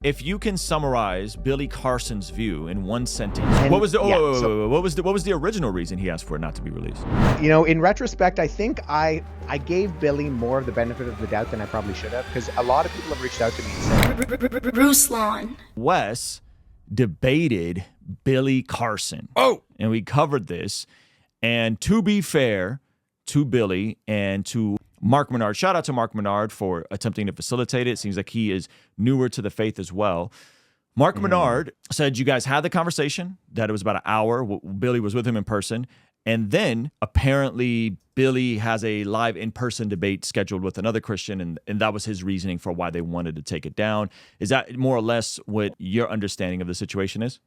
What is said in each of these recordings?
If you can summarize Billy Carson's view in one sentence, And- what was the yeah, so- what was the original reason he asked for it not to be released? In retrospect, I think I gave Billy more of the benefit of the doubt than I probably should have, because a lot of people have reached out to me and said, Ruslan. Wes debated Billy Carson. Oh, And we covered this. And to be fair to Billy and to Mark Menard, shout out to Mark Menard for attempting to facilitate it. Seems like he is newer to the faith as well. Mark Menard said you guys had the conversation, that it was about an hour. Billy was with him in person. And then apparently Billy has a live in-person debate scheduled with another Christian, and that was his reasoning for why they wanted to take it down. Is that more or less what your understanding of the situation is?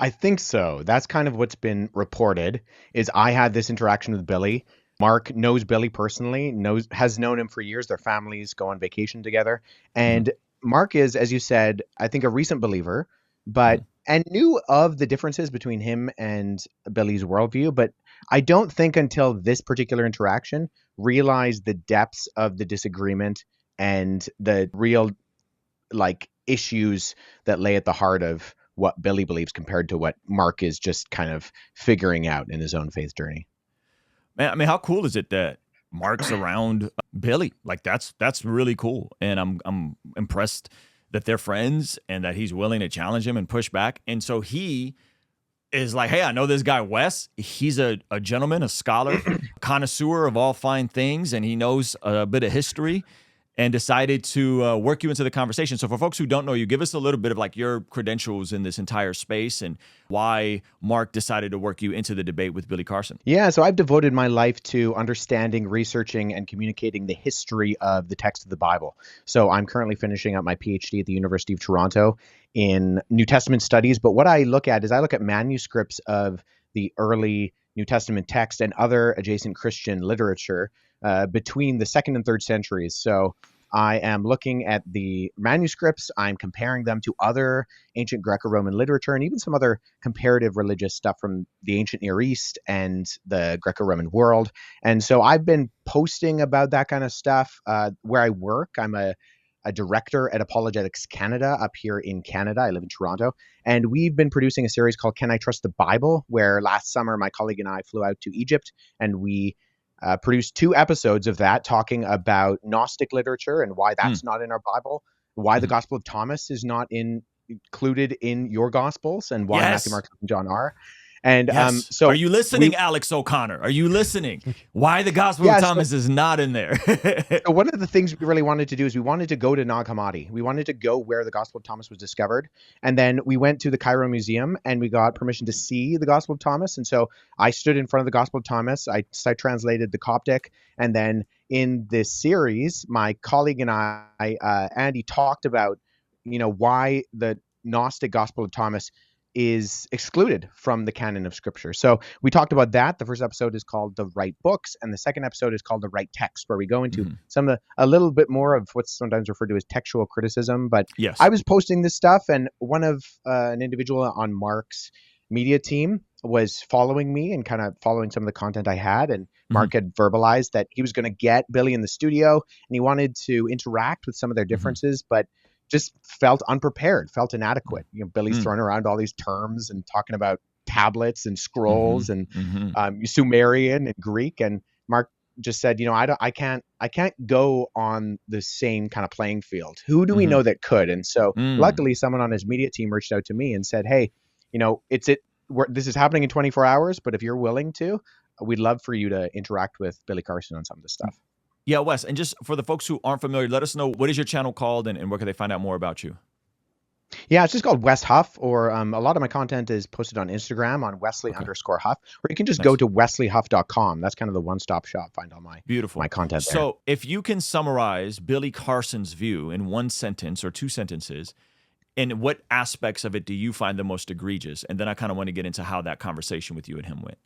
I think so. That's kind of what's been reported, is I had this interaction with Billy. Mark knows Billy personally, has known him for years. Their families go on vacation together. And Mark is, as you said, I think a recent believer, but and knew of the differences between him and Billy's worldview. But I don't think until this particular interaction realized the depths of the disagreement and the real issues that lay at the heart of what Billy believes compared to what Mark is just kind of figuring out in his own faith journey. Man, I mean, how cool is it that Mark's around Billy? Like that's really cool, and I'm impressed that they're friends and that he's willing to challenge him and push back. And so he is like, hey, I know this guy Wes. He's a gentleman, a scholar, connoisseur of all fine things, and he knows a bit of history. And decided to work you into the conversation. So for folks who don't know you, give us a little bit of your credentials in this entire space and why Mark decided to work you into the debate with Billy Carson. Yeah, so I've devoted my life to understanding, researching, and communicating the history of the text of the Bible. So I'm currently finishing up my PhD at the University of Toronto in New Testament studies. But what I look at manuscripts of the early New Testament text and other adjacent Christian literature between the 2nd and 3rd centuries. So I am looking at the manuscripts. I'm comparing them to other ancient Greco-Roman literature and even some other comparative religious stuff from the ancient Near East and the Greco-Roman world. And so I've been posting about that kind of stuff where I work. I'm a director at Apologetics Canada up here in Canada. I live in Toronto. And we've been producing a series called Can I Trust the Bible? Where last summer my colleague and I flew out to Egypt and we produced 2 episodes of that talking about Gnostic literature and why that's not in our Bible, why the Gospel of Thomas is not included in your Gospels, and why Matthew, Mark, and John are. And so are you listening, Alex O'Connor? Are you listening? Why the Gospel of Thomas is not in there? So one of the things we really wanted to do is we wanted to go to Nag Hammadi. We wanted to go where the Gospel of Thomas was discovered. And then we went to the Cairo Museum and we got permission to see the Gospel of Thomas. And so I stood in front of the Gospel of Thomas. I translated the Coptic. And then in this series, my colleague and I, Andy, talked about, why the Gnostic Gospel of Thomas is excluded from the canon of Scripture. So we talked about that. The first episode is called The Right Books, and the second episode is called The Right Text, where we go into a little bit more of what's sometimes referred to as textual criticism. But I was posting this stuff, and one of an individual on Mark's media team was following me and kind of following some of the content I had. And Mark had verbalized that he was going to get Billy in the studio, and he wanted to interact with some of their differences, but just felt unprepared, felt inadequate. Billy's throwing around all these terms and talking about tablets and scrolls and Sumerian and Greek. And Mark just said, I can't go on the same kind of playing field. Who do we know that could? And so luckily someone on his media team reached out to me and said, hey, this is happening in 24 hours, but if you're willing to, we'd love for you to interact with Billy Carson on some of this stuff. Yeah, Wes, and just for the folks who aren't familiar, let us know, what is your channel called and where can they find out more about you? Yeah, it's just called Wes Huff, or a lot of my content is posted on Instagram on Wesley_Huff, or you can just go to wesleyhuff.com. That's kind of the one-stop shop. Find all my my content there. So if you can summarize Billy Carson's view in one sentence or 2 sentences, and what aspects of it do you find the most egregious? And then I kind of want to get into how that conversation with you and him went.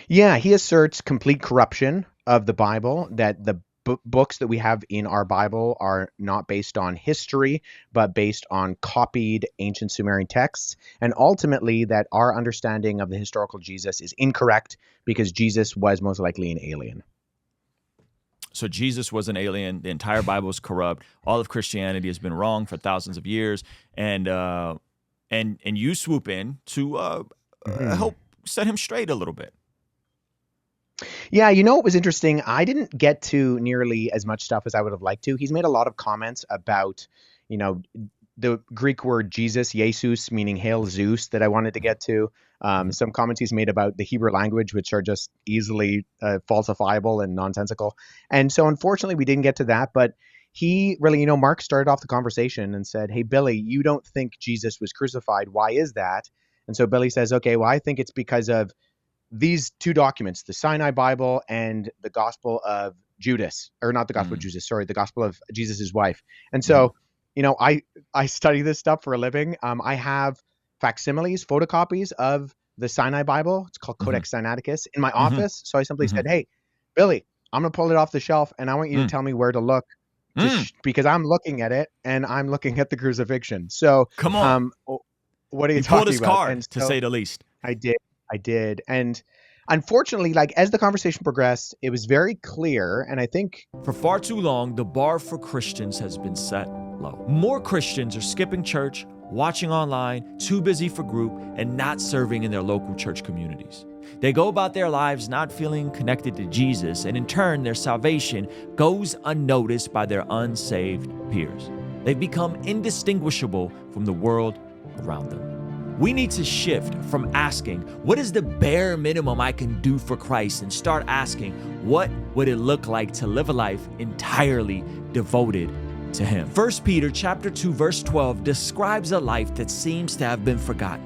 Yeah, he asserts complete corruption of the Bible, that the books that we have in our Bible are not based on history, but based on copied ancient Sumerian texts, and ultimately that our understanding of the historical Jesus is incorrect because Jesus was most likely an alien. So Jesus was an alien. The entire Bible is corrupt. All of Christianity has been wrong for thousands of years. And you swoop in to Mhm. help set him straight a little bit. Yeah, what was interesting? I didn't get to nearly as much stuff as I would have liked to. He's made a lot of comments about, you know, the Greek word Jesus, Jesus, meaning hail Zeus, that I wanted to get to. Mhm. Some comments he's made about the Hebrew language, which are just easily falsifiable and nonsensical. And so, unfortunately, we didn't get to that. But he really, Mark started off the conversation and said, "Hey, Billy, you don't think Jesus was crucified. Why is that?" And so Billy says, "Okay, well, I think it's because of these two documents, the Sinai Bible and the Gospel of Judas, or not the Gospel of Mm. Judas, sorry, the Gospel of Jesus's wife." And Mhm. so, I study this stuff for a living. I have facsimiles, photocopies of the Sinai Bible. It's called Mhm. Codex Sinaiticus in my Mhm. office. So I simply Mhm. said, "Hey, Billy, I'm gonna pull it off the shelf, and I want you to Mm. tell me where to look Mm. because I'm looking at it and I'm looking at the crucifixion." So, Come on. what are you He pulled talking his about? And card, to so say the least. I did. I did. And unfortunately, like as the conversation progressed, it was very clear. And I think, For far too long, the bar for Christians has been set low. More Christians are skipping church, watching online, too busy for group, and not serving in their local church communities. They go about their lives not feeling connected to Jesus, and in turn, their salvation goes unnoticed by their unsaved peers. They've become indistinguishable from the world around them. We need to shift from asking, what is the bare minimum I can do for Christ, and start asking, what would it look like to live a life entirely devoted to Him? 1 Peter chapter 2, verse 12 describes a life that seems to have been forgotten.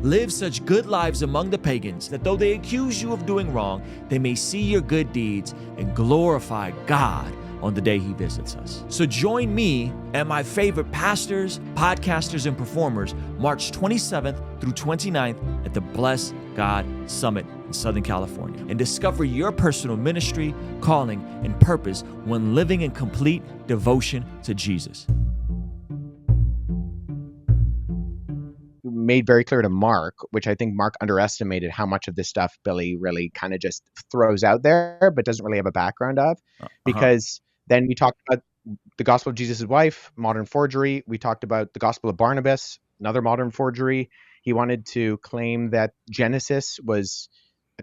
Live such good lives among the pagans that though they accuse you of doing wrong, they may see your good deeds and glorify God on the day He visits us. So join me and my favorite pastors, podcasters, and performers March 27th through 29th at the Bless God Summit in Southern California, and discover your personal ministry, calling, and purpose when living in complete devotion to Jesus. made very clear to Mark, which I think Mark underestimated how much of this stuff Billy really kind of just throws out there, but doesn't really have a background of. Uh-huh. Because then we talked about the Gospel of Jesus' wife, modern forgery. We talked about the Gospel of Barnabas, another modern forgery. He wanted to claim that Genesis was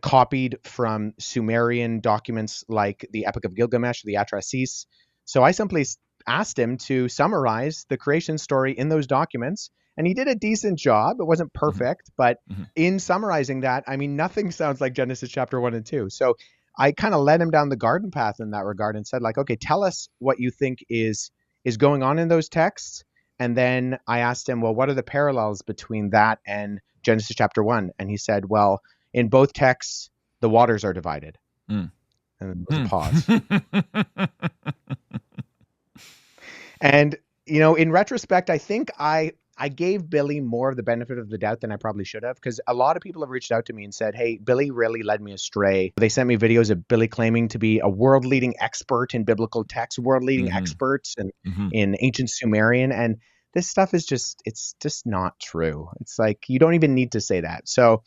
copied from Sumerian documents like the Epic of Gilgamesh, the Atrahasis. So I simply asked him to summarize the creation story in those documents, and he did a decent job. It wasn't Mhm. perfect, but Mhm. in summarizing that, I mean, nothing sounds like Genesis chapter 1 and 2. So I kind of led him down the garden path in that regard and said, like, okay, tell us what you think is going on in those texts. And then I asked him, well, what are the parallels between that and Genesis chapter 1? And he said, well, in both texts, the waters are divided. Mm. And there was a pause. Mm. And, in retrospect, I think I gave Billy more of the benefit of the doubt than I probably should have, because a lot of people have reached out to me and said, hey, Billy really led me astray. They sent me videos of Billy claiming to be a world leading expert in biblical texts, world leading Mhm. experts Mhm. in ancient Sumerian. And this stuff is it's just not true. It's like, you don't even need to say that. So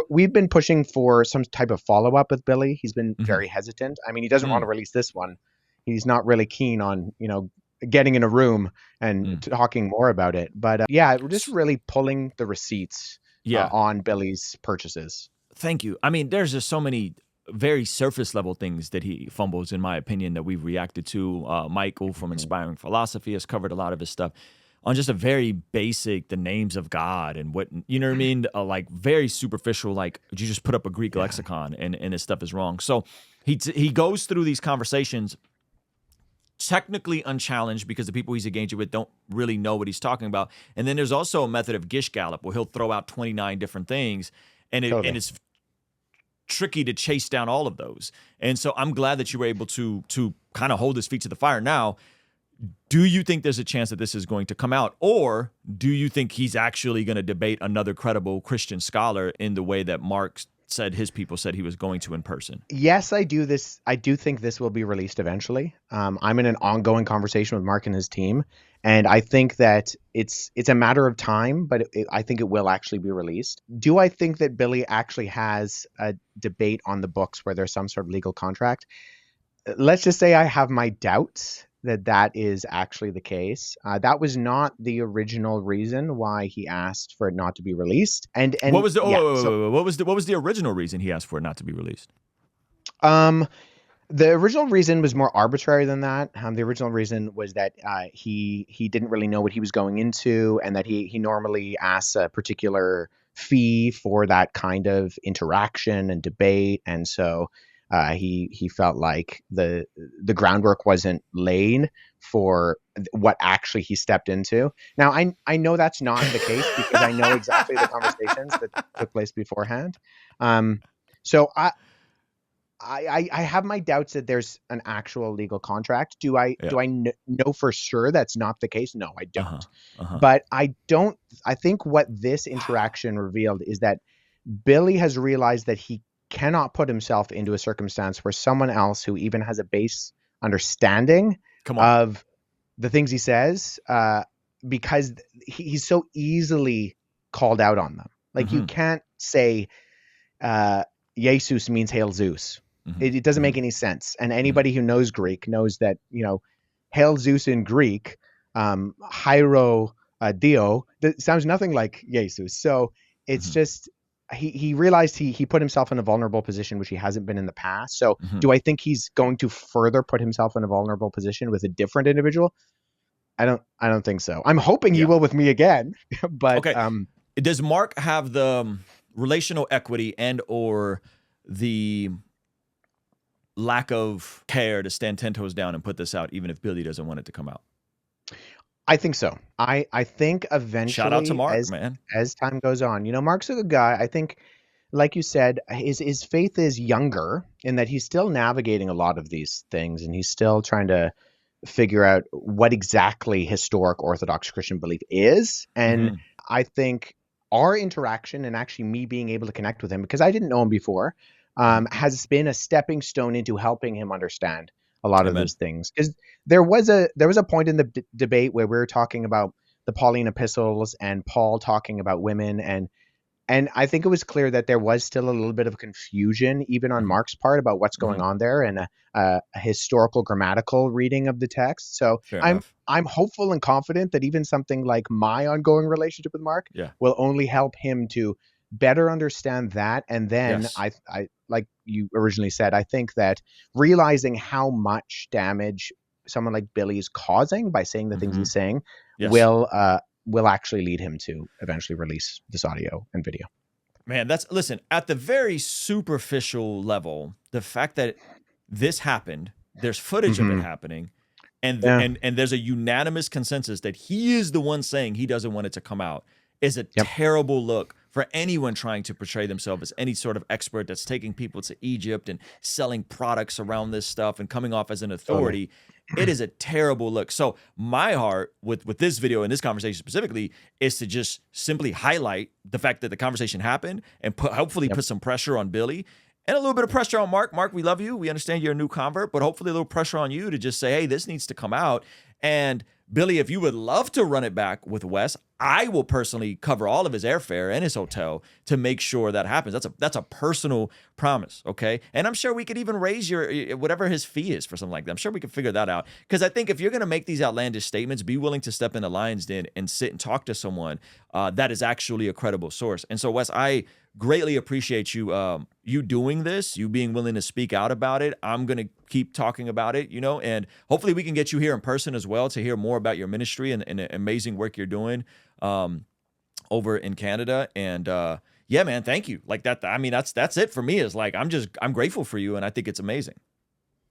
we've been pushing for some type of follow up with Billy. He's been Mhm. very hesitant. I mean, he doesn't want to Mm. release this one. He's not really keen on, getting in a room and Mm. talking more about it. But yeah, we're just S- really pulling the receipts Yeah. on Billy's purchases. Thank you. I mean, there's just so many very surface level things that he fumbles, in my opinion, that we've reacted to. Michael from Mhm. Inspiring Philosophy has covered a lot of his stuff on just a very basic, the names of God and what, you know what I mean? Like very superficial, like you just put up a Greek Yeah. lexicon and his stuff is wrong. So he goes through these conversations technically unchallenged because the people he's engaging with don't really know what he's talking about. And then there's also a method of Gish Gallop where he'll throw out 29 different things, and Totally. it's tricky to chase down all of those. And so I'm glad that you were able to kind of hold his feet to the fire. Now, do you think there's a chance that this is going to come out, or do you think he's actually going to debate another credible Christian scholar in the way that Mark said his people said he was going to in person? Yes, I do this. I do think this will be released eventually. I'm in an ongoing conversation with Mark and his team, and I think that it's a matter of time, but I think it will actually be released. Do I think that Billy actually has a debate on the books where there's some sort of legal contract? let's just say I have my doubts that that is actually the case. That was not the original reason why he asked for it not to be released. And What was the yeah, what was the original reason he asked for it not to be released? The original reason was more arbitrary than that. The original reason was that he didn't really know what he was going into, and that he normally asks a particular fee for that kind of interaction and debate, and so he felt like the groundwork wasn't laid for what actually he stepped into. Now I know that's not the case because I know exactly the conversations that took place beforehand. So I have my doubts that there's an actual legal contract. Do I know for sure that's not the case? No, I don't. But I think what this interaction revealed is that Billy has realized that he cannot put himself into a circumstance where someone else who even has a base understanding of the things he says, because he's so easily called out on them. Like you can't say Jesus means Hail Zeus. It doesn't make any sense. And anybody who knows Greek knows that, Hail Zeus in Greek, Hyro Dio, that sounds nothing like Jesus. So it's just, he realized he put himself in a vulnerable position, which he hasn't been in the past. So do I think he's going to further put himself in a vulnerable position with a different individual? I don't think so. I'm hoping he will with me again. But okay. Does Mark have the relational equity and or the lack of care to stand 10 toes down and put this out, even if Billy doesn't want it to come out? I think so. I think eventually, shout out to Mark, man. As time goes on, Mark's a good guy. I think, like you said, his faith is younger in that he's still navigating a lot of these things, and he's still trying to figure out what exactly historic Orthodox Christian belief is. And I think our interaction and actually me being able to connect with him, because I didn't know him before, has been a stepping stone into helping him understand a lot of those things. Because there was a point in the debate where we were talking about the Pauline epistles and Paul talking about women, and I think it was clear that there was still a little bit of confusion even on Mark's part about what's going on there, and a historical grammatical reading of the text. So I'm hopeful and confident that even something like my ongoing relationship with Mark will only help him to better understand that. And then I like you originally said, I think that realizing how much damage someone like Billy is causing by saying the things he's saying will actually lead him to eventually release this audio and video. Man, listen, at the very superficial level, the fact that this happened, there's footage of it happening, and there's a unanimous consensus that he is the one saying he doesn't want it to come out, is a terrible look for anyone trying to portray themselves as any sort of expert that's taking people to Egypt and selling products around this stuff and coming off as an authority. It is a terrible look. So my heart with this video and this conversation specifically is to just simply highlight the fact that the conversation happened and hopefully put some pressure on Billy and a little bit of pressure on Mark. Mark, we love you. We understand you're a new convert, but hopefully a little pressure on you to just say, hey, this needs to come out. And Billy, if you would love to run it back with Wes, I will personally cover all of his airfare and his hotel to make sure that happens. That's a personal promise, okay? And I'm sure we could even raise your whatever his fee is for something like that. I'm sure we can figure that out. Because I think if you're going to make these outlandish statements, be willing to step in the lion's den and sit and talk to someone that is actually a credible source. And so, Wes, I greatly appreciate you you doing this, you being willing to speak out about it. I'm going to keep talking about it, and hopefully we can get you here in person as well to hear more about your ministry and the amazing work you're doing over in Canada. And yeah, man, thank you. Like that. I mean, that's it for me, is like, I'm grateful for you. And I think it's amazing.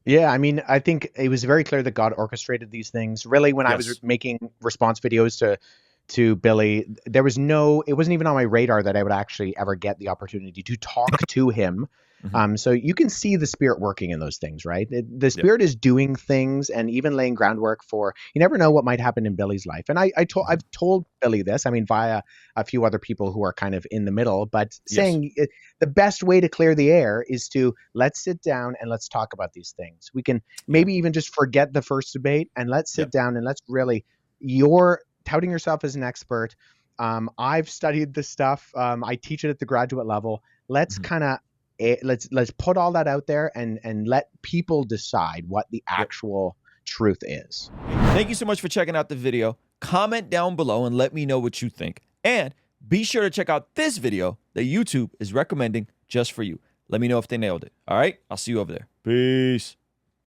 Yeah. I mean, I think it was very clear that God orchestrated these things. Really, when I was making response videos to Billy, it wasn't even on my radar that I would actually ever get the opportunity to talk to him. So you can see the Spirit working in those things, right? The Spirit is doing things and even laying groundwork for, you never know what might happen in Billy's life. And I've told Billy this, I mean, via a few other people who are kind of in the middle, but saying the best way to clear the air is to let's sit down and let's talk about these things. We can maybe even just forget the first debate and let's sit down and let's really, you're touting yourself as an expert. I've studied this stuff. I teach it at the graduate level. Let's kind of let's put all that out there and let people decide what the actual truth is. Thank you so much for checking out the video. Comment down below and let me know what you think. And be sure to check out this video that YouTube is recommending just for you. Let me know if they nailed it. All right? I'll see you over there. Peace.